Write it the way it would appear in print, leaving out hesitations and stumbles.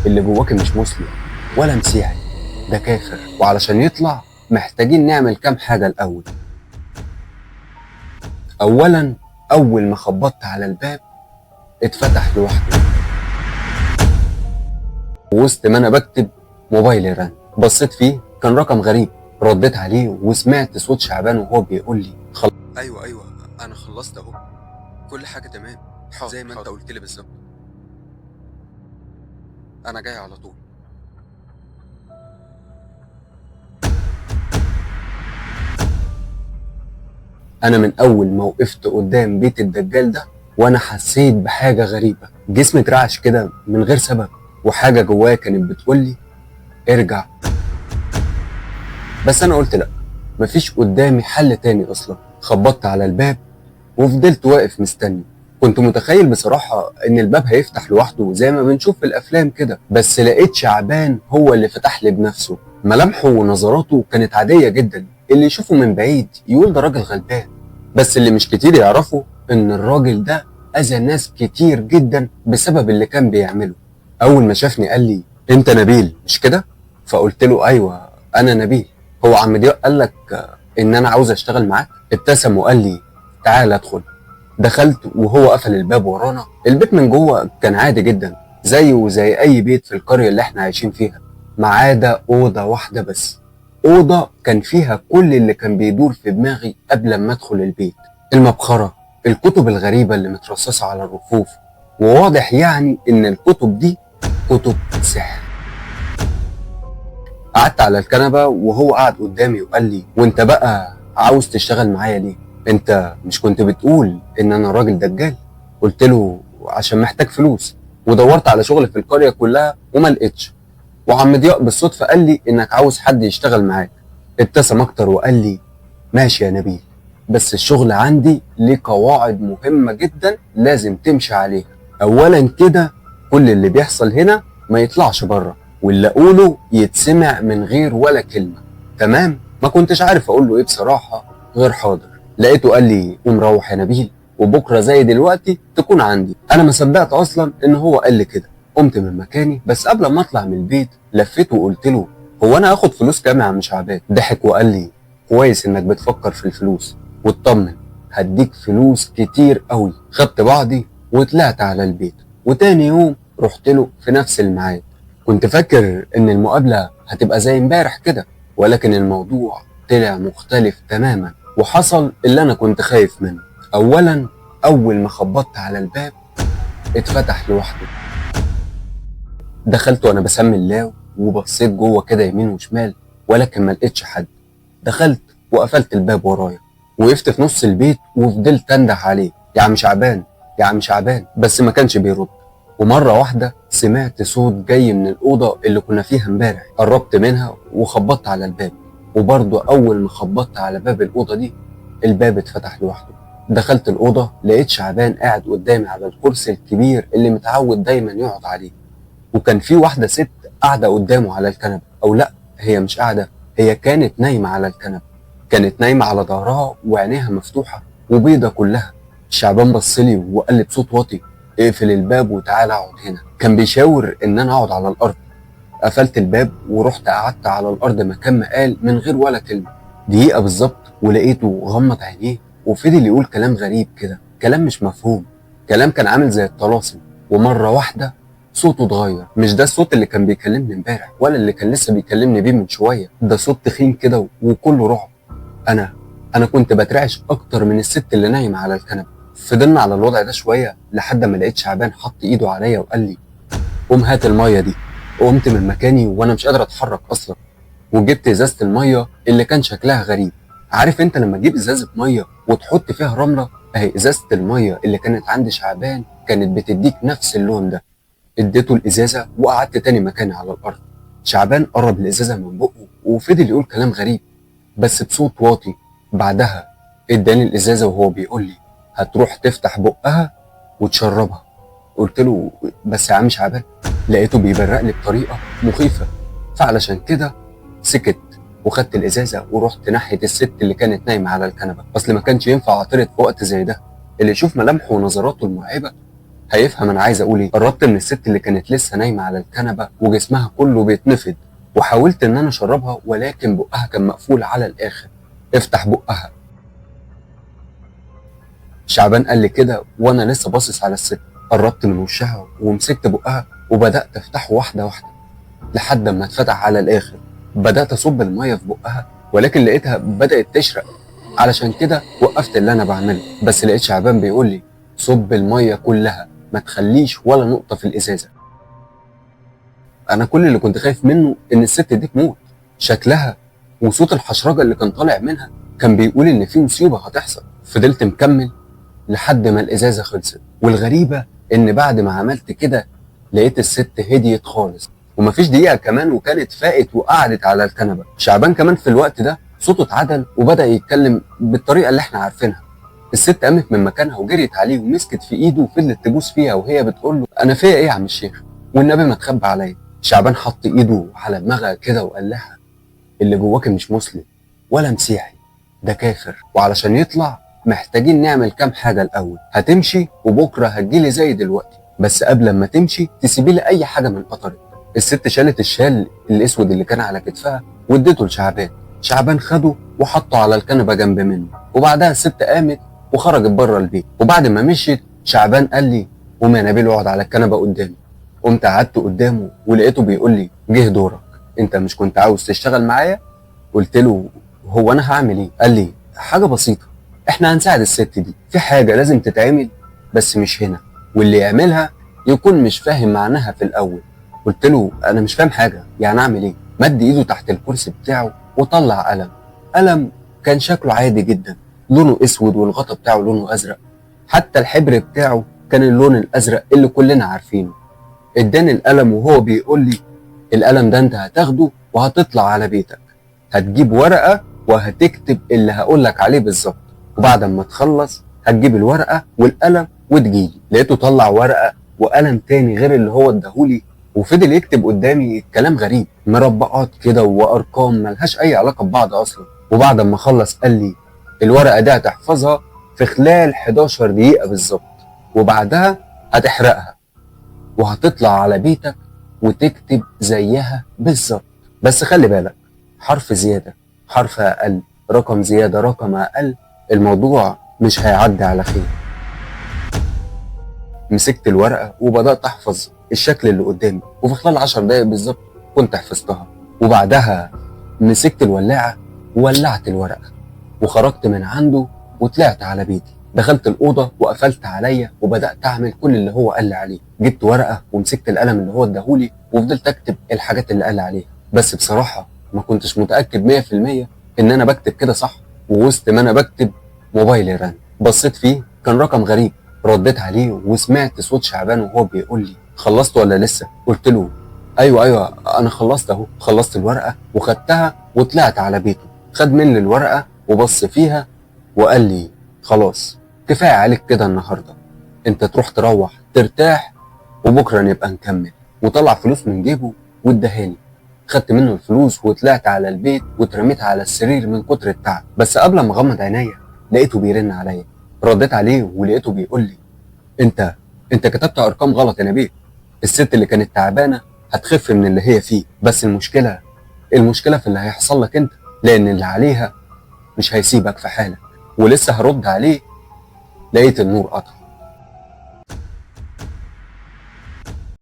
اللي جواك مش مسلم ولا مسيحي، ده كافر، وعلشان يطلع محتاجين نعمل كام حاجة الأول. أولا، أول ما خبطت على الباب اتفتح لوحده. وسط ما أنا بكتب موبايلي رن، بصيت فيه كان رقم غريب، رديت عليه وسمعت صوت شعبان وهو بيقول لي ايوه انا خلصت اهو، كل حاجه تمام، زي ما انت قلت لي بالظبط، انا جاي على طول. انا من اول ما وقفت قدام بيت الدجال ده وانا حسيت بحاجه غريبه، جسمي اترعش كده من غير سبب، وحاجه جوايا كانت بتقولي ارجع. بس انا قلت لا، مفيش قدامي حل تاني اصلا. خبطت على الباب وفضلت واقف مستني. كنت متخيل بصراحة ان الباب هيفتح لوحده زي ما بنشوف في الافلام كده، بس لقيت شعبان هو اللي فتح لي بنفسه. ملامحه ونظراته كانت عادية جدا، اللي يشوفه من بعيد يقول ده راجل غلبان، بس اللي مش كتير يعرفوا ان الراجل ده اذى ناس كتير جدا بسبب اللي كان بيعمله. اول ما شافني قال لي انت نبيل مش كده؟ فقلت له ايوه انا نبيل. هو عم ضياء قال لك ان انا عاوز اشتغل معاك؟ ابتسم وقال لي تعال ادخل. دخلت وهو قفل الباب ورانا. البيت من جوه كان عادي جدا زيه وزي اي بيت في القرية اللي احنا عايشين فيها، ما عدا اوضة واحدة بس. اوضة كان فيها كل اللي كان بيدور في دماغي قبل ما ادخل البيت: المبخرة، الكتب الغريبة اللي مترصصة على الرفوف، وواضح يعني ان الكتب دي كتب سحر. قعدت على الكنبة وهو قعد قدامي وقال لي وانت بقى عاوز تشتغل معايا ليه؟ انت مش كنت بتقول ان انا راجل دجال؟ قلت له عشان محتاج فلوس، ودورت على شغل في القرية كلها وما لقيتش، وعم ضياء بالصدفة قال لي انك عاوز حد يشتغل معاك. ابتسم اكتر وقال لي ماشي يا نبيل، بس الشغل عندي ليه قواعد مهمة جدا لازم تمشي عليها. اولا كده كل اللي بيحصل هنا ما يطلعش بره، واللي اقوله يتسمع من غير ولا كلمة. تمام؟ ما كنتش عارف اقول له ايه بصراحة غير حاضر. لقيته قال لي قوم روح يا نبيل، وبكرة زي دلوقتي تكون عندي. انا ما صدقت اصلا ان هو قال لي كده. قمت من مكاني، بس قبل ما اطلع من البيت لفيت وقلت له هو انا هاخد فلوس كام يا عم شعبان؟ ضحك وقال لي كويس انك بتفكر في الفلوس، واطمن هديك فلوس كتير قوي. خدت بعضي وطلعت على البيت، وتاني يوم رحت له في نفس الميعاد. كنت فاكر ان المقابلة هتبقى زي امبارح كده، ولكن الموضوع طلع مختلف تماما، وحصل اللي انا كنت خايف منه. اولا، اول ما خبطت على الباب اتفتح لوحده. دخلت وانا بسمي الله وبصيت جوه كده يمين وشمال، ولكن ما لقيتش حد. دخلت وقفلت الباب ورايا، وقفت في نص البيت وفضلت انده عليه يا عم شعبان يا عم شعبان، بس ما كانش بيرد. ومره واحده سمعت صوت جاي من الاوضه اللي كنا فيها امبارح. قربت منها وخبطت على الباب، وبرضه اول ما خبطت على باب الاوضه دي الباب اتفتح لوحده. دخلت الاوضه لقيت شعبان قاعد قدامي على الكرسي الكبير اللي متعود دايما يقعد عليه، وكان في واحده ست قاعده قدامه على الكنبه، او لا هي مش قاعده، هي كانت نايمه على الكنبه. كانت نايمه على ظهرها وعينيها مفتوحه وبيضه كلها. شعبان بصلي وقال لي بصوت واطي اقفل الباب وتعالى اقعد هنا. كان بيشاور ان انا اقعد على الارض. قفلت الباب ورحت قعدت على الارض مكان ما قال من غير ولا كلمه. دقيقه بالظبط ولقيته غمض عينيه وفضل يقول كلام غريب كده، كلام مش مفهوم، كلام كان عامل زي الطلاسم. ومره واحده صوته اتغير، مش ده الصوت اللي كان بيكلمني امبارح ولا اللي كان لسه بيكلمني بيه من شويه، ده صوت تخين كده وكله رعب. انا كنت بترعش اكتر من الست اللي نايمه على الكنبه. فضلنا على الوضع ده شويه لحد ما لقيت شعبان حط ايده عليا وقال لي قوم هات الميه دي. قمت من مكاني وانا مش قادر اتحرك اصلا، وجبت ازازه الميه اللي كان شكلها غريب. عارف انت لما تجيب ازازه ميه وتحط فيها رمله؟ اهي ازازه الميه اللي كانت عند شعبان كانت بتديك نفس اللون ده. اديته الازازه وقعدت تاني مكاني على الارض. شعبان قرب الازازه من بقه وفضل يقول كلام غريب بس بصوت واطي. بعدها اداني الازازه وهو بيقول لي هتروح تفتح بقها وتشربها. قلت له بس يا عم شعبان. لقيته بيبرق لي بطريقه مخيفه، فعلشان كده سكت وخدت الازازه ورحت ناحيه الست اللي كانت نايمه على الكنبه. اصل ما كانش ينفع اعترض في وقت زي ده. اللي يشوف ملامحه ونظراته المرعبه هيفهم انا عايز اقول ايه. قربت من الست اللي كانت لسه نايمه على الكنبه وجسمها كله بيتنفض، وحاولت ان انا اشربها ولكن بقها كان مقفول على الاخر. افتح بقها. شعبان قال لي كده وانا لسه باصص على الست. قربت من وشها ومسكت بقها وبدات افتحه واحده واحده لحد ما اتفتح على الاخر. بدات اصب الميه في بقها ولكن لقيتها بدات تشرق، علشان كده وقفت اللي انا بعمله. بس لقيت شعبان بيقول لي صب الميه كلها، ما تخليش ولا نقطه في الازازه. انا كل اللي كنت خايف منه ان الست دي تموت. شكلها وصوت الحشرجه اللي كان طالع منها كان بيقول ان في مصيبه هتحصل. فضلت مكمل لحد ما الازازه خلصت، والغريبه ان بعد ما عملت كده لقيت الست هديت خالص، ومفيش دقيقه كمان وكانت فاقت وقعدت على الكنبه. شعبان كمان في الوقت ده صوته اتعدل وبدا يتكلم بالطريقه اللي احنا عارفينها. الست قامت من مكانها وجريت عليه ومسكت في ايده وفضلت تبوس فيها وهي بتقول له انا فيا ايه يا عم الشيخ، والنبي ما تخبى عليا. شعبان حط ايده على دماغها كده وقال لها اللي جواكي مش مسلم ولا مسيحي، ده كافر، وعلشان يطلع محتاجين نعمل كام حاجه الاول. هتمشي وبكره هتجيلي زي دلوقتي، بس قبل ما تمشي تسيبي لي اي حاجه من قطرك. الست شالت الشال الاسود اللي كان على كتفها واديته لشعبان. شعبان خده وحطه على الكنبه جنب منه، وبعدها الست قامت وخرجت بره البيت. وبعد ما مشيت شعبان قال لي قوم يا نبيل اقعد على الكنبه قدامي. قمت قعدت قدامه ولقيته بيقول لي جه دورك، انت مش كنت عاوز تشتغل معايا؟ قلت له هو انا هعمل ايه؟ قال لي حاجه بسيطه، احنا هنساعد الست دي في حاجه لازم تتعمل بس مش هنا، واللي يعملها يكون مش فاهم معناها في الاول. قلت له انا مش فاهم حاجه، يعني اعمل ايه؟ مد ايده تحت الكرسي بتاعه وطلع قلم. قلم كان شكله عادي جدا، لونه اسود والغطا بتاعه لونه ازرق، حتى الحبر بتاعه كان اللون الازرق اللي كلنا عارفينه. اداني القلم وهو بيقول لي القلم ده انت هتاخده وهتطلع على بيتك، هتجيب ورقه وهتكتب اللي هقولك عليه بالظبط، وبعد ما تخلص هتجيب الورقه والقلم وتجيلي. لقيته طلع ورقه وقلم تاني غير اللي هو اداهولي، وفضل يكتب قدامي كلام غريب، مربعات كده وارقام ملهاش اي علاقه ببعض اصلا. وبعد ما خلص قال لي الورقه دي هتحفظها في خلال 11 دقيقه بالظبط، وبعدها هتحرقها وهتطلع على بيتك وتكتب زيها بالظبط، بس خلي بالك حرف زيادة حرف أقل، رقم زيادة رقم أقل، الموضوع مش هيعدي على خير. مسكت الورقة وبدأت أحفظ الشكل اللي قدامي، وفي خلال 10 دقايق بالظبط كنت حفظتها. وبعدها مسكت الولاعة وولعت الورقة وخرجت من عنده وطلعت على بيتي. دخلت الأوضة وقفلت عليا وبدأت أعمل كل اللي هو قال لي عليه. جبت ورقة ومسكت القلم اللي هو اداهولي وفضلت أكتب الحاجات اللي قال لي عليها، بس بصراحة ما كنتش متأكد 100% إن أنا بكتب كده صح. ووسط ما أنا بكتب موبايلي رن، بصيت فيه كان رقم غريب. رديت عليه وسمعت صوت شعبان وهو بيقول لي خلصت ولا لسه؟ قلت له ايوه انا خلصت اهو. خلصت الورقه وخدتها وطلعت على بيته. خد مني الورقه وبص فيها وقال لي خلاص كفايه عليك كده النهارده، انت تروح تروح ترتاح وبكره نبقى نكمل. وطلع فلوس من جيبه واداهاني. خدت منه الفلوس وطلعت على البيت واترميت على السرير من كتر التعب. بس قبل ما اغمض عينيا لقيته بيرن عليا. رديت عليه ولقيته بيقول لي انت كتبت ارقام غلط يا نبيل، الست اللي كانت تعبانه هتخف من اللي هي فيه، بس المشكله في اللي هيحصل لك انت، لان اللي عليها مش هيسيبك في حالك. ولسه هرد عليه لقيت النور قطع.